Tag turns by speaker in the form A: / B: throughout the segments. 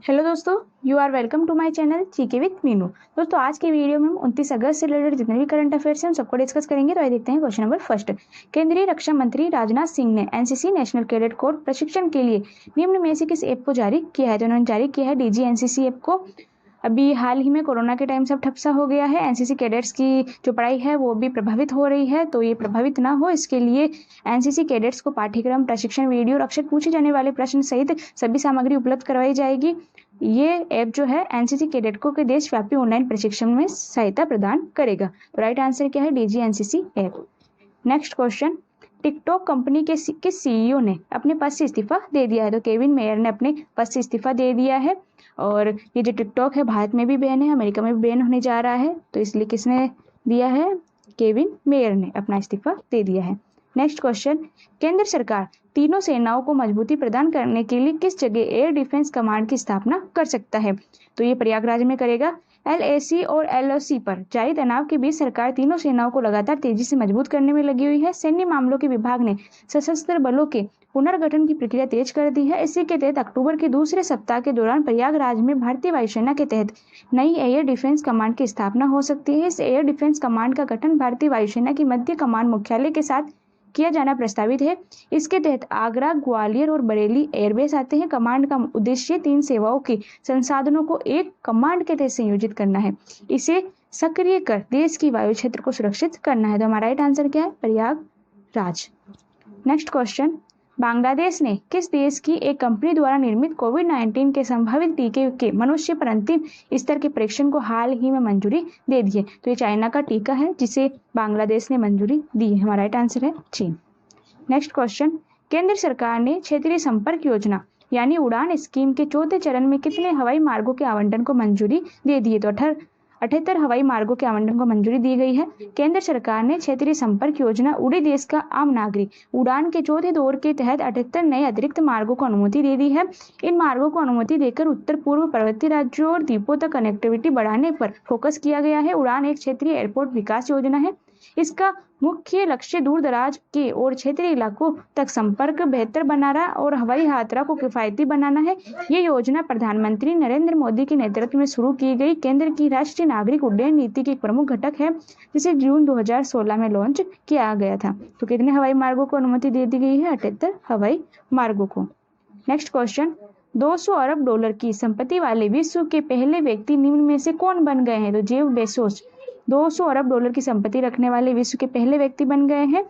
A: Hello दोस्तों, you are welcome to my channel GK with Meenu. दोस्तों आज की वीडियो में हम 29 अगस्त से रिलेटेड जितने भी करंट अफेयर्स हैं उन सबको डिस्कस करेंगे। तो आइए देखते हैं क्वेश्चन नंबर फर्स्ट। केंद्रीय रक्षा मंत्री राजनाथ सिंह ने एनसीसी नेशनल कैडेट कोर प्रशिक्षण के लिए निम्न में से किस ऐप को जारी किया है? तो उन्होंने जारी किया है डीजी एनसीसी ऐप को। अभी हाल ही में कोरोना के टाइम सब ठप सा हो गया है, एनसीसी कैडेट्स की जो पढ़ाई है वो भी प्रभावित हो रही है, तो ये प्रभावित ना हो इसके लिए एनसीसी कैडेट्स को पाठ्यक्रम, प्रशिक्षण वीडियो और अक्सर पूछे जाने वाले प्रश्न सहित सभी सामग्री उपलब्ध करवाई जाएगी। ये ऐप जो है एनसीसी कैडेटों के देशव्यापी ऑनलाइन प्रशिक्षण में सहायता प्रदान करेगा। तो राइट आंसर क्या है? DG NCC app. Next question, TikTok company के किस सीईओ ने अपने पद से इस्तीफा दे दिया है? तो केविन मेयर ने अपने पद से इस्तीफा दे दिया है। और ये जो टिकटॉक है भारत में भी बैन है, अमेरिका में भी बैन होने जा रहा है, तो इसलिए किसने दिया है? केविन मेयर ने अपना इस्तीफा दे दिया है। नेक्स्ट क्वेश्चन, केंद्र सरकार तीनों सेनाओं को मजबूती प्रदान करने के लिए किस जगह एयर डिफेंस कमांड की स्थापना कर सकता है? तो ये प्रयागराज में करेगा। एलएसी और एलओसी पर जारी तनाव के बीच सरकार तीनों सेनाओं को लगातार तेजी से मजबूत करने में लगी हुई है। सैन्य मामलों के विभाग ने सशस्त्र बलों के पुनर्गठन की प्रक्रिया तेज कर दी है। इसी के तहत अक्टूबर के दूसरे सप्ताह के दौरान प्रयागराज में भारतीय वायुसेना के तहत नई एयर डिफेंस कमांड की स्थापना हो सकती है। इस एयर डिफेंस कमांड का गठन भारतीय वायुसेना की मध्य कमान मुख्यालय के साथ किया जाना प्रस्तावित है। इसके तहत आगरा, ग्वालियर और बरेली एयरबेस आते हैं। कमांड का उद्देश्य 3 सेवाओं के संसाधनों को एक कमांड के तहत संयोजित करना है, इसे सक्रिय कर देश की वायु क्षेत्र को सुरक्षित करना है। तो हमारा राइट आंसर क्या है? प्रयागराज। नेक्स्ट क्वेश्चन, बांग्लादेश ने किस देश की एक कंपनी द्वारा निर्मित कोविड-19 के संभावित टीके के मनुष्य पर अंतिम स्तर के परीक्षण को हाल ही में मंजूरी दे दी है? तो ये चाइना का टीका है जिसे बांग्लादेश ने मंजूरी दी है। हमारा राइट आंसर है चीन। नेक्स्ट क्वेश्चन, केंद्र सरकार ने क्षेत्रीय संपर्क योजना यानी उड़ान स्कीम के चौथे चरण में कितने हवाई मार्गों के आवंटन को मंजूरी दे दी है? तो 78 हवाई मार्गों के आवंटन को मंजूरी दी गई है। केंद्र सरकार ने क्षेत्रीय संपर्क योजना उड़ी देश का आम नागरिक उड़ान के चौथे दौर के तहत 78 नए अतिरिक्त मार्गों को अनुमति दे दी है। इन मार्गों को अनुमति देकर उत्तर पूर्व पर्वतीय राज्यों और द्वीपों तक कनेक्टिविटी बढ़ाने पर फोकस किया गया है। उड़ान एक क्षेत्रीय एयरपोर्ट विकास योजना है। इसका मुख्य लक्ष्य दूर दराज के और क्षेत्रीय इलाकों तक संपर्क बेहतर बनाना और हवाई यात्रा को किफायती बनाना है। ये योजना प्रधानमंत्री नरेंद्र मोदी के नेतृत्व में शुरू की गई केंद्र की राष्ट्रीय नागरिक उड्डयन नीति की एक प्रमुख घटक है, जिसे जून 2016 में लॉन्च किया गया था। तो कितने हवाई मार्गों को अनुमति दे दी गई है? 78 हवाई मार्गों को। नेक्स्ट क्वेश्चन, 200 अरब डॉलर की संपत्ति वाले विश्व के पहले व्यक्ति निम्न में से कौन बन गए हैं? तो जेफ बेजोस 200 अरब डॉलर की संपत्ति रखने वाले विश्व के पहले व्यक्ति बन गए हैं।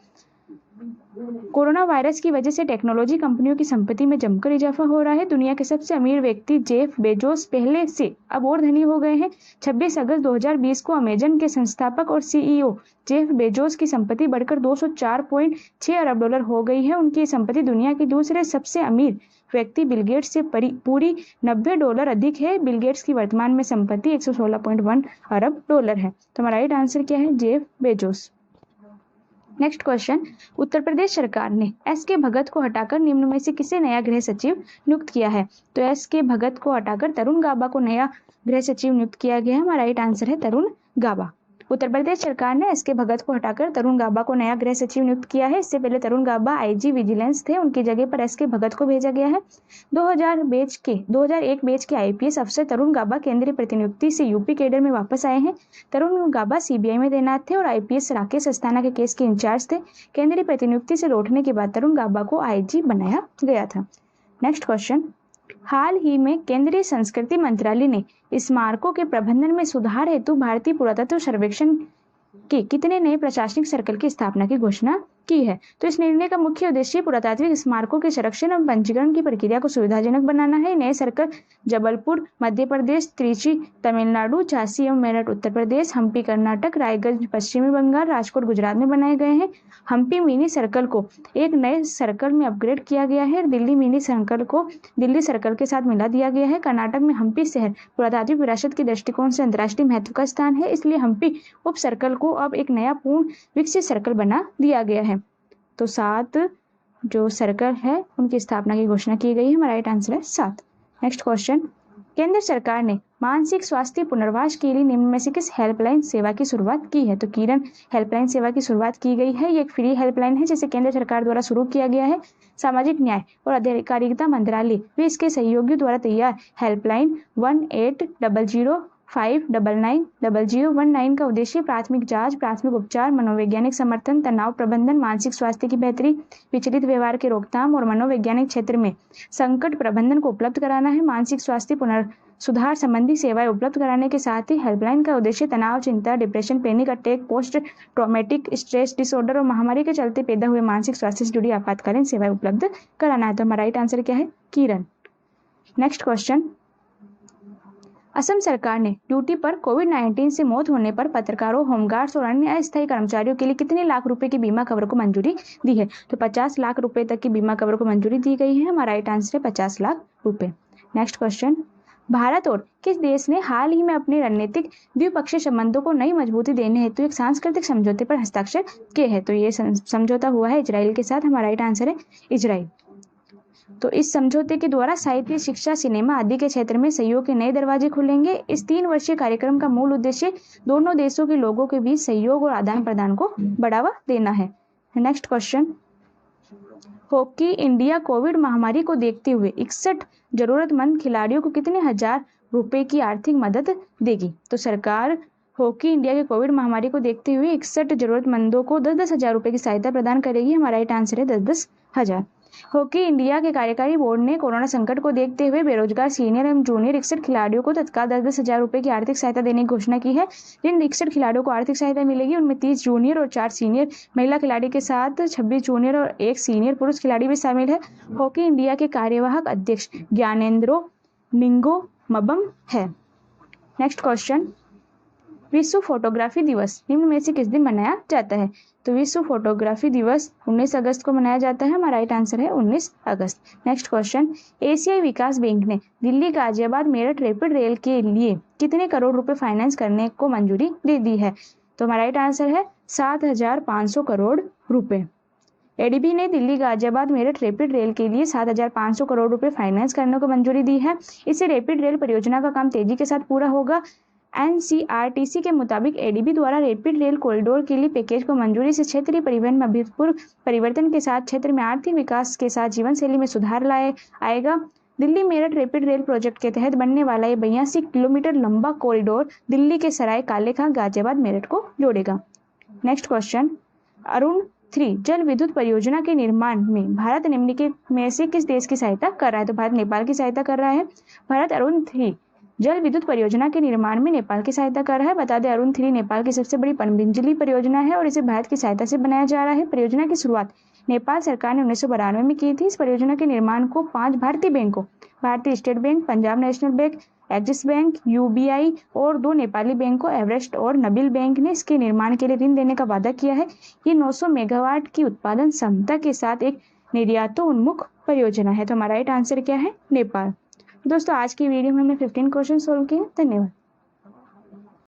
A: कोरोना वायरस की वजह से टेक्नोलॉजी कंपनियों की संपत्ति में जमकर इजाफा हो रहा है। दुनिया के सबसे अमीर व्यक्ति जेफ बेजोस पहले से अब और धनी हो गए हैं। 26 अगस्त 2020 को अमेजन के संस्थापक और सीईओ जेफ बेजोस की संपत्ति बढ़कर 204.6 अरब डॉलर हो गई है। उनकी संपत्ति दुनिया के दूसरे सबसे अमीर व्यक्ति बिल गेट्स से पूरी $90 अधिक है। बिल गेट्स की वर्तमान में संपत्ति 116.1 अरब डॉलर है। तो हमारा राइट आंसर क्या है? Jeff Bezos. Next question, Uttar Pradesh सरकार ने एस के भगत को हटाकर निम्न में से किसे नया गृह सचिव नियुक्त किया है? तो एस के भगत को हटाकर तरुण गाबा को नया गृह सचिव नियुक्त किया गया है। हमारा राइट आंसर है तरुण गाबा। उत्तर प्रदेश सरकार ने एस के भगत को हटाकर तरुण गाबा को नया गृह सचिव नियुक्त किया है। इससे पहले तरुण गाबा आईजी विजिलेंस थे, उनकी जगह पर एस के भगत को भेजा गया है। 2001 बैच के आईपीएस अफसर तरुण गाबा केंद्रीय प्रतिनियुक्ति से यूपी कैडर में वापस आए हैं। तरुण गाबा सीबीआई में तैनात थे और आईपीएस राकेश अस्थाना के केस के इंचार्ज थे। केंद्रीय प्रतिनियुक्ति से लौटने के बाद तरुण गाबा को आईजी बनाया गया था। नेक्स्ट क्वेश्चन, हाल ही में केंद्रीय संस्कृति मंत्रालय ने स्मारकों के प्रबंधन में सुधार हेतु भारतीय पुरातत्व सर्वेक्षण के कितने नए प्रशासनिक सर्कल की स्थापना की घोषणा की है? तो इस निर्णय का मुख्य उद्देश्य पुरातात्विक स्मारकों के संरक्षण और पंजीकरण की प्रक्रिया को सुविधाजनक बनाना है। नए सर्कल जबलपुर मध्य प्रदेश, त्रिची तमिलनाडु, झांसी एवं मेरठ उत्तर प्रदेश, हम्पी कर्नाटक, रायगंज पश्चिमी बंगाल, राजकोट गुजरात में बनाए गए हैं। हम्पी मिनी सर्कल को एक नए सर्कल में अपग्रेड किया गया है। दिल्ली मिनी सर्कल को दिल्ली सर्कल के साथ मिला दिया गया है। कर्नाटक में हम्पी शहर पुरातात्विक विरासत के दृष्टिकोण से अंतर्राष्ट्रीय महत्व का स्थान है, इसलिए हम्पी उप सर्कल को अब एक नया पूर्ण विकसित सर्कल बना दिया गया है। तो 7 जो सर्कल है उनकी स्थापना की घोषणा की गई है। हमारा राइट आंसर है 7। नेक्स्ट क्वेश्चन, केंद्र सरकार ने मानसिक स्वास्थ्य पुनर्वास के लिए निम्न में से किस हेल्पलाइन सेवा की शुरुआत की है? तो किरण हेल्पलाइन सेवा की शुरुआत की गई है। ये एक फ्री हेल्पलाइन है जिसे केंद्र सरकार द्वारा शुरू किया गया है। सामाजिक न्याय और अधिकारिता मंत्रालय वे इसके सहयोगियों द्वारा तैयार हेल्पलाइन 1800-599-0019 का उद्देश्य प्राथमिक जांच, प्राथमिक उपचार, मनोवैज्ञानिक समर्थन, तनाव प्रबंधन, मानसिक स्वास्थ्य की बेहतरी, विचलित व्यवहार के रोकथाम और मनोवैज्ञानिक क्षेत्र में संकट प्रबंधन को उपलब्ध कराना है। मानसिक स्वास्थ्य पुनर्सुधार संबंधी सेवाएं उपलब्ध कराने के साथ ही हेल्पलाइन का उद्देश्य तनाव, चिंता, depression, panic attack, post traumatic stress disorder और महामारी के चलते पैदा हुए मानसिक स्वास्थ्य से जुड़ी आपातकालीन सेवाएं उपलब्ध कराना है। तो हमारा राइट आंसर क्या है? किरण। नेक्स्ट क्वेश्चन, असम सरकार ने ड्यूटी पर कोविड-19 से मौत होने पर पत्रकारों, होमगार्ड्स और अन्य अस्थायी कर्मचारियों के लिए कितने लाख रुपए की बीमा कवर को मंजूरी दी है? तो 50 लाख रुपए तक की बीमा कवर को मंजूरी दी गई है। हमारा राइट आंसर है 50 लाख रुपए। नेक्स्ट क्वेश्चन, भारत और किस देश ने हाल ही में अपने रणनीतिक द्विपक्षीय संबंधों को नई मजबूती देने हेतु एक सांस्कृतिक समझौते पर हस्ताक्षर किए हैं? तो ये समझौता हुआ है इजराइल के साथ। हमारा राइट आंसर है इजराइल। तो इस समझौते के द्वारा साहित्य, शिक्षा, सिनेमा आदि के क्षेत्र में सहयोग के नए दरवाजे खुलेंगे। इस 3 वर्षीय कार्यक्रम का मूल उद्देश्य दोनों देशों के लोगों के बीच सहयोग और आदान प्रदान को बढ़ावा देना है। Next question, hockey India Covid महामारी को देखते हुए 61 जरूरतमंद खिलाड़ियों को कितने हजार रुपए की आर्थिक मदद देगी? तो सरकार हॉकी इंडिया के कोविड महामारी को देखते हुए 61 जरूरतमंदों को 10-10 हजार रुपए की सहायता प्रदान करेगी। हमारा राइट आंसर है 10-10 हजार। हॉकी इंडिया के कार्यकारी बोर्ड ने कोरोना संकट को देखते हुए बेरोजगार सीनियर एवं जूनियर 61 खिलाड़ियों को तत्काल 10-10 हजार रुपए की आर्थिक सहायता देने की घोषणा की है। जिन 61 खिलाड़ियों को आर्थिक सहायता मिलेगी उनमें 30 जूनियर और 4 सीनियर महिला खिलाड़ी के साथ 26 जूनियर और 1 सीनियर पुरुष खिलाड़ी भी शामिल है। हॉकी इंडिया के कार्यवाहक अध्यक्ष ज्ञानेंद्रो निंगोमबम है। नेक्स्ट क्वेश्चन, विश्व फोटोग्राफी दिवस निम्न में से किस दिन मनाया जाता है? तो विश्व फोटोग्राफी दिवस 19 अगस्त को मनाया जाता है। हमारा राइट आंसर है 19 अगस्त। नेक्स्ट क्वेश्चन, एशियाई विकास बैंक ने दिल्ली गाजियाबाद मेरठ रैपिड रेल के लिए कितने करोड़ रुपए फाइनेंस करने को मंजूरी दे दी है? तो हमारा राइट आंसर है 7,500 करोड़ रुपए। एडीबी ने दिल्ली गाजियाबाद मेरठ रैपिड रेल के लिए 7,500 करोड़ रुपए फाइनेंस करने को मंजूरी दी है। इससे रैपिड रेल परियोजना का काम तेजी के साथ पूरा होगा। एनसीआरटीसी के मुताबिक एडीबी द्वारा रैपिड रेल कॉरिडोर के लिए पैकेज को मंजूरी से क्षेत्रीय परिवहन में अभूतपूर्व परिवर्तन के साथ क्षेत्र में आर्थिक विकास के साथ जीवन शैली में सुधार आएगा। Delhi Meerut rapid rail project के तहत बनने वाला ये 82 किलोमीटर लंबा कॉरिडोर दिल्ली के सराय काले खां गाजियाबाद मेरठ को जोड़ेगा। नेक्स्ट क्वेश्चन, अरुण 3 जल विद्युत परियोजना के निर्माण में भारत निम्नलिखित में से किस देश की सहायता कर रहा है? तो भारत नेपाल की सहायता कर रहा है। भारत अरुण 3 जल विद्युत परियोजना के निर्माण में नेपाल की सहायता कर रहा है। बता दें अरुण 3 नेपाल की सबसे बड़ी पनबिजली परियोजना है और इसे भारत की सहायता से बनाया जा रहा है। परियोजना की शुरुआत नेपाल सरकार ने 1992 में की थी। इस परियोजना के निर्माण को 5 भारतीय बैंकों भारतीय state bank, Punjab national bank, axis bank, UBI और 2 नेपाली बैंकों एवरेस्ट और नबिल बैंक ने इसके निर्माण के लिए ऋण देने का वादा किया है। ये 900 मेगावाट की उत्पादन क्षमता के साथ एक निर्यातोन्मुख परियोजना है। तो हमारा राइट आंसर क्या है? नेपाल। दोस्तों आज की वीडियो में हमने 15 क्वेश्चन सोल्व किए। धन्यवाद।